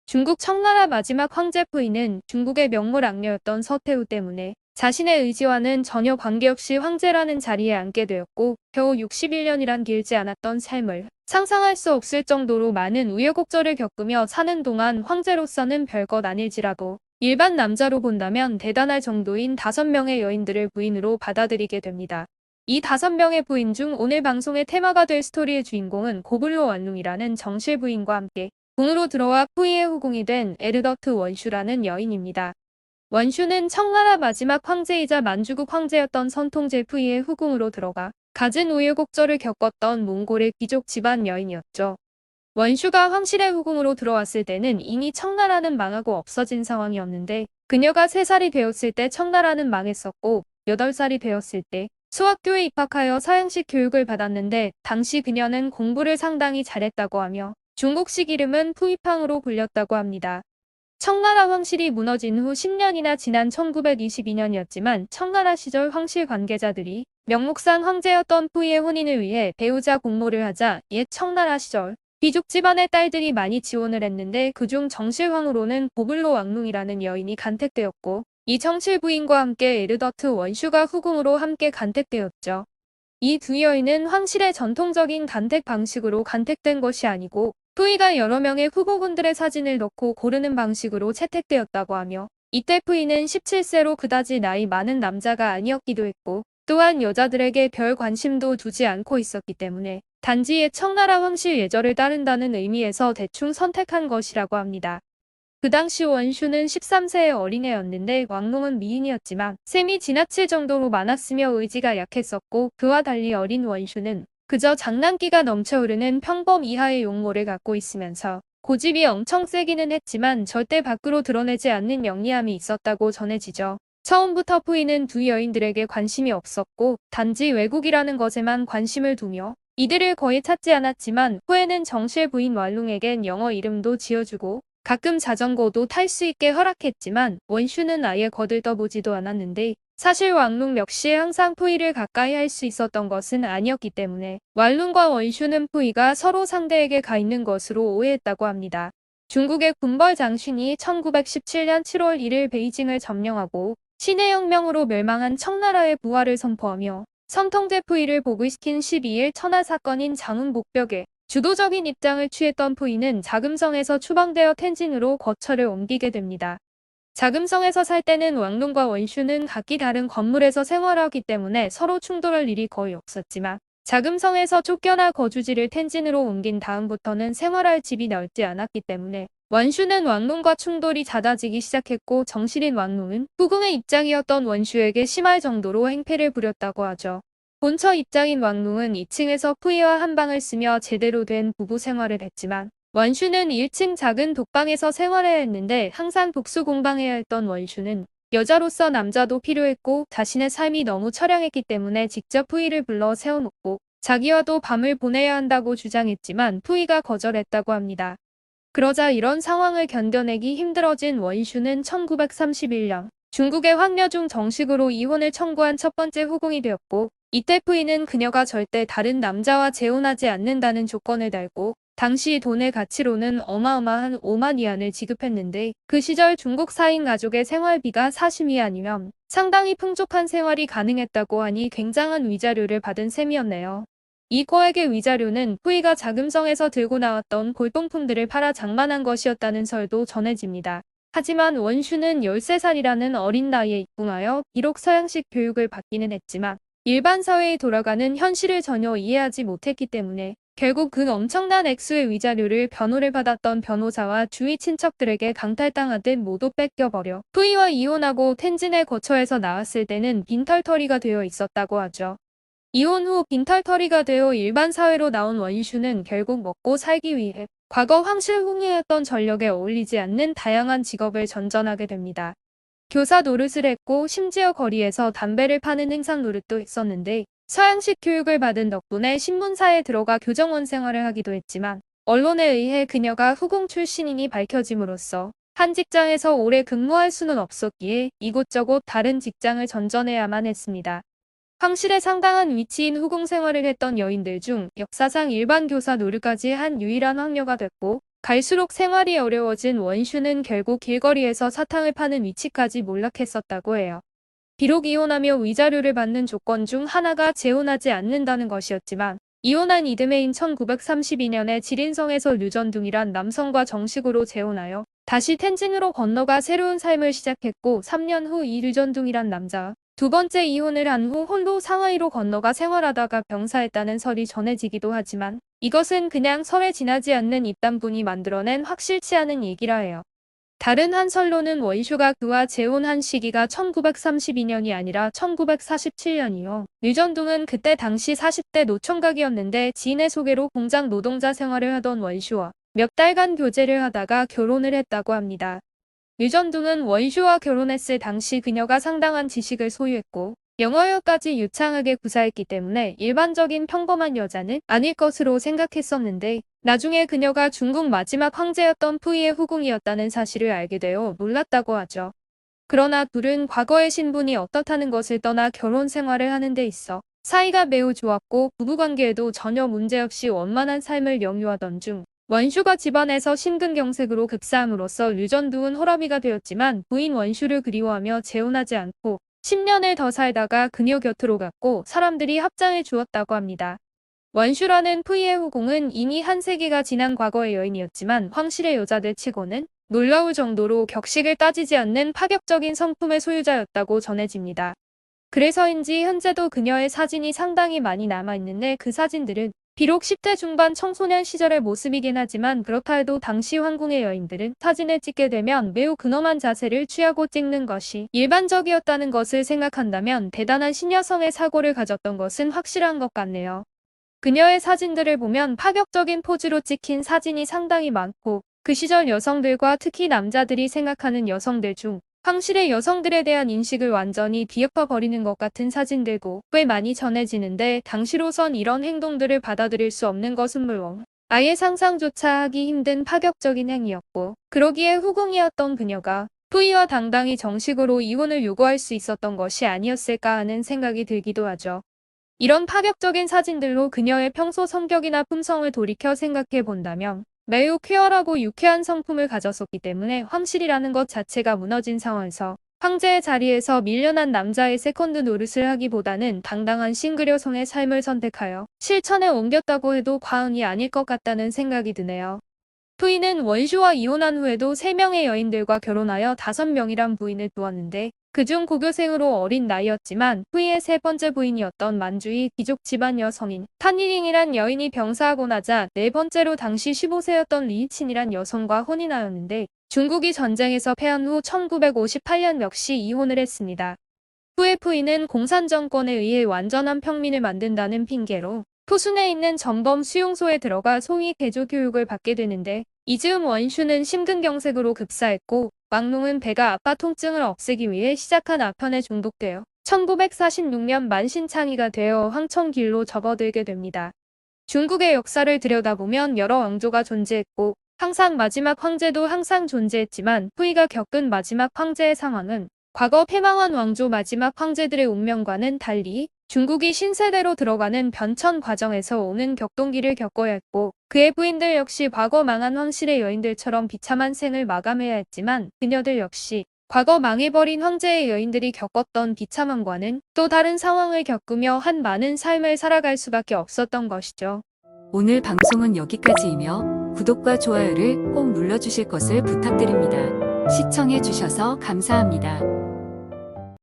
중국 청나라 마지막 황제 푸이는 중국의 명물악녀였던 서태후 때문에 자신의 의지와는 전혀 관계없이 황제라는 자리에 앉게 되었고 겨우 61년이란 길지 않았던 삶을 상상할 수 없을 정도로 많은 우여곡절을 겪으며 사는 동안 황제로서는 별것 아닐지라도 일반 남자로 본다면 대단할 정도인 5명의 여인들을 부인으로 받아들이게 됩니다. 이 5명의 부인 중 오늘 방송의 테마가 될 스토리의 주인공은 고블로 완룽이라는 정실 부인과 함께 궁으로 들어와 푸이의 후궁이 된 에르더트 원슈라는 여인입니다. 원슈는 청나라 마지막 황제이자 만주국 황제였던 선통제 푸이의 후궁으로 들어가 갖은 우여곡절을 겪었던 몽골의 귀족 집안 여인이었죠. 원슈가 황실의 후궁으로 들어왔을 때는 이미 청나라는 망하고 없어진 상황이었는데 그녀가 3살이 되었을 때 청나라는 망했었고 8살이 되었을 때 수학교에 입학하여 서양식 교육을 받았는데 당시 그녀는 공부를 상당히 잘했다고 하며 중국식 이름은 푸이팡으로 불렸다고 합니다. 청나라 황실이 무너진 후 10년이나 지난 1922년이었지만 청나라 시절 황실 관계자들이 명목상 황제였던 푸이의 혼인을 위해 배우자 공모를 하자 옛 청나라 시절 귀족 집안의 딸들이 많이 지원을 했는데 그중 정실황후로는 고블로 왕룽이라는 여인이 간택되었고 이 정실 부인과 함께 에르더트 원슈가 후궁으로 함께 간택되었죠. 이 두 여인은 황실의 전통적인 간택 방식으로 간택된 것이 아니고 푸이가 여러 명의 후보군들의 사진을 넣고 고르는 방식으로 채택되었다고 하며 이때 푸이는 17세로 그다지 나이 많은 남자가 아니었기도 했고 또한 여자들에게 별 관심도 두지 않고 있었기 때문에 단지 옛 청나라 황실 예절을 따른다는 의미에서 대충 선택한 것이라고 합니다. 그 당시 원슈는 13세의 어린애였는데 왕농은 미인이었지만 셈이 지나칠 정도로 많았으며 의지가 약했었고 그와 달리 어린 원슈는 그저 장난기가 넘쳐흐르는 평범 이하의 용모를 갖고 있으면서 고집이 엄청 세기는 했지만 절대 밖으로 드러내지 않는 영리함이 있었다고 전해지죠. 처음부터 푸이는 두 여인들에게 관심이 없었고 단지 외국이라는 것에만 관심을 두며 이들을 거의 찾지 않았지만 후에는 정실 부인 왈룽에겐 영어 이름도 지어주고 가끔 자전거도 탈 수 있게 허락했지만 원슈는 아예 거들떠보지도 않았는데 사실 왕룽 역시 항상 푸이를 가까이 할 수 있었던 것은 아니었기 때문에 왕룽과 원슈는 푸이가 서로 상대에게 가 있는 것으로 오해했다고 합니다. 중국의 군벌 장신이 1917년 7월 1일 베이징을 점령하고 신해혁명으로 멸망한 청나라의 부활을 선포하며 선통제 푸이를 복위시킨 12일 천하 사건인 장흥복벽에 주도적인 입장을 취했던 푸이는 자금성에서 추방되어 텐진으로 거처를 옮기게 됩니다. 자금성에서 살 때는 왕룽과 원슈는 각기 다른 건물에서 생활하기 때문에 서로 충돌할 일이 거의 없었지만 자금성에서 쫓겨나 거주지를 텐진으로 옮긴 다음부터는 생활할 집이 넓지 않았기 때문에 원슈는 왕룽과 충돌이 잦아지기 시작했고 정실인 왕룽은 후궁의 입장이었던 원슈에게 심할 정도로 행패를 부렸다고 하죠. 본처 입장인 왕룽은 2층에서 푸이와 한방을 쓰며 제대로 된 부부 생활을 했지만 원슈는 1층 작은 독방에서 생활해야 했는데 항상 복수공방해야 했던 원슈는 여자로서 남자도 필요했고 자신의 삶이 너무 처량했기 때문에 직접 푸이를 불러 세워놓고 자기와도 밤을 보내야 한다고 주장했지만 푸이가 거절했다고 합니다. 그러자 이런 상황을 견뎌내기 힘들어진 원슈는 1931년 중국의 황려중 정식으로 이혼을 청구한 첫 번째 후궁이 되었고 이때 푸이는 그녀가 절대 다른 남자와 재혼하지 않는다는 조건을 달고 당시 돈의 가치로는 어마어마한 5만 위안을 지급했는데 그 시절 중국 4인 가족의 생활비가 40위안이면 상당히 풍족한 생활이 가능했다고 하니 굉장한 위자료를 받은 셈이었네요. 이 거액의 위자료는 푸이가 자금성에서 들고 나왔던 골동품들을 팔아 장만한 것이었다는 설도 전해집니다. 하지만 원슈는 13살이라는 어린 나이에 입궁하여 비록 서양식 교육을 받기는 했지만 일반 사회에 돌아가는 현실을 전혀 이해하지 못했기 때문에 결국 그 엄청난 액수의 위자료를 변호를 받았던 변호사와 주위 친척들에게 강탈당하듯 모두 뺏겨버려 푸이와 이혼하고 텐진의 거처에서 나왔을 때는 빈털터리가 되어 있었다고 하죠. 이혼 후 빈털터리가 되어 일반 사회로 나온 원슈는 결국 먹고 살기 위해 과거 황실후궁이었던 전력에 어울리지 않는 다양한 직업을 전전하게 됩니다. 교사 노릇을 했고 심지어 거리에서 담배를 파는 행상 노릇도 했었는데 서양식 교육을 받은 덕분에 신문사에 들어가 교정원 생활을 하기도 했지만 언론에 의해 그녀가 후궁 출신이니 밝혀짐으로써 한 직장에서 오래 근무할 수는 없었기에 이곳저곳 다른 직장을 전전해야만 했습니다. 황실에 상당한 위치인 후궁 생활을 했던 여인들 중 역사상 일반 교사 노릇까지 한 유일한 황녀가 됐고 갈수록 생활이 어려워진 원슈는 결국 길거리에서 사탕을 파는 위치까지 몰락했었다고 해요. 비록 이혼하며 위자료를 받는 조건 중 하나가 재혼하지 않는다는 것이었지만 이혼한 이듬해인 1932년에 지린성에서 류전둥이란 남성과 정식으로 재혼하여 다시 텐진으로 건너가 새로운 삶을 시작했고 3년 후 이 류전둥이란 남자 두 번째 이혼을 한 후 홀로 상하이로 건너가 생활하다가 병사했다는 설이 전해지기도 하지만 이것은 그냥 설에 지나지 않는 입단분이 만들어낸 확실치 않은 얘기라 해요. 다른 한 설로는 원슈가 그와 재혼한 시기가 1932년이 아니라 1947년이요. 류전둥은 그때 당시 40대 노총각이었는데 지인의 소개로 공장 노동자 생활을 하던 원슈와 몇 달간 교제를 하다가 결혼을 했다고 합니다. 류전둥은 원슈와 결혼했을 당시 그녀가 상당한 지식을 소유했고 영어력까지 유창하게 구사했기 때문에 일반적인 평범한 여자는 아닐 것으로 생각했었는데 나중에 그녀가 중국 마지막 황제였던 푸이의 후궁이었다는 사실을 알게 되어 놀랐다고 하죠. 그러나 둘은 과거의 신분이 어떻다는 것을 떠나 결혼 생활을 하는 데 있어 사이가 매우 좋았고 부부관계에도 전혀 문제없이 원만한 삶을 영유하던 중 원슈가 집안에서 심근경색으로 급사함으로써 류전둥은 홀아비가 되었지만 부인 원슈를 그리워하며 재혼하지 않고 10년을 더 살다가 그녀 곁으로 갔고 사람들이 합장해 주었다고 합니다. 원슈라는 푸이의 후궁은 이미 한 세기가 지난 과거의 여인이었지만 황실의 여자들 치고는 놀라울 정도로 격식을 따지지 않는 파격적인 성품의 소유자였다고 전해집니다. 그래서인지 현재도 그녀의 사진이 상당히 많이 남아있는데 그 사진들은 비록 10대 중반 청소년 시절의 모습이긴 하지만 그렇다 해도 당시 황궁의 여인들은 사진을 찍게 되면 매우 근엄한 자세를 취하고 찍는 것이 일반적이었다는 것을 생각한다면 대단한 신여성의 사고를 가졌던 것은 확실한 것 같네요. 그녀의 사진들을 보면 파격적인 포즈로 찍힌 사진이 상당히 많고 그 시절 여성들과 특히 남자들이 생각하는 여성들 중 황실의 여성들에 대한 인식을 완전히 뒤엎어버리는 것 같은 사진들고 꽤 많이 전해지는데 당시로선 이런 행동들을 받아들일 수 없는 것은 물론 아예 상상조차 하기 힘든 파격적인 행위였고 그러기에 후궁이었던 그녀가 푸이와 당당히 정식으로 이혼을 요구할 수 있었던 것이 아니었을까 하는 생각이 들기도 하죠. 이런 파격적인 사진들로 그녀의 평소 성격이나 품성을 돌이켜 생각해 본다면 매우 쾌활하고 유쾌한 성품을 가졌었기 때문에 황실이라는 것 자체가 무너진 상황에서 황제의 자리에서 밀려난 남자의 세컨드 노릇을 하기보다는 당당한 싱글 여성의 삶을 선택하여 실천에 옮겼다고 해도 과언이 아닐 것 같다는 생각이 드네요. 푸이는 원슈와 이혼한 후에도 3명의 여인들과 결혼하여 5명이란 부인을 두었는데 그중 고교생으로 어린 나이였지만 푸이의 세 번째 부인이었던 만주의 귀족 집안 여성인 탄이링이란 여인이 병사하고 나자 네 번째로 당시 15세였던 리이친이란 여성과 혼인하였는데 중국이 전쟁에서 패한 후 1958년 역시 이혼을 했습니다. 후에 푸이는 공산정권에 의해 완전한 평민을 만든다는 핑계로 토순에 있는 전범 수용소에 들어가 소위 개조 교육을 받게 되는데 이 즈음 원슈는 심근경색으로 급사했고 왕농은 배가 아파 통증을 없애기 위해 시작한 아편에 중독되어 1946년 만신창이가 되어 황천길로 접어들게 됩니다. 중국의 역사를 들여다보면 여러 왕조가 존재했고 항상 마지막 황제도 항상 존재했지만 푸이가 겪은 마지막 황제의 상황은 과거 패망한 왕조 마지막 황제들의 운명과는 달리 중국이 신세대로 들어가는 변천 과정에서 오는 격동기를 겪어야 했고 그의 부인들 역시 과거 망한 황실의 여인들처럼 비참한 생을 마감해야 했지만 그녀들 역시 과거 망해버린 황제의 여인들이 겪었던 비참함과는 또 다른 상황을 겪으며 한 많은 삶을 살아갈 수밖에 없었던 것이죠. 오늘 방송은 여기까지이며 구독과 좋아요를 꼭 눌러주실 것을 부탁드립니다. 시청해주셔서 감사합니다.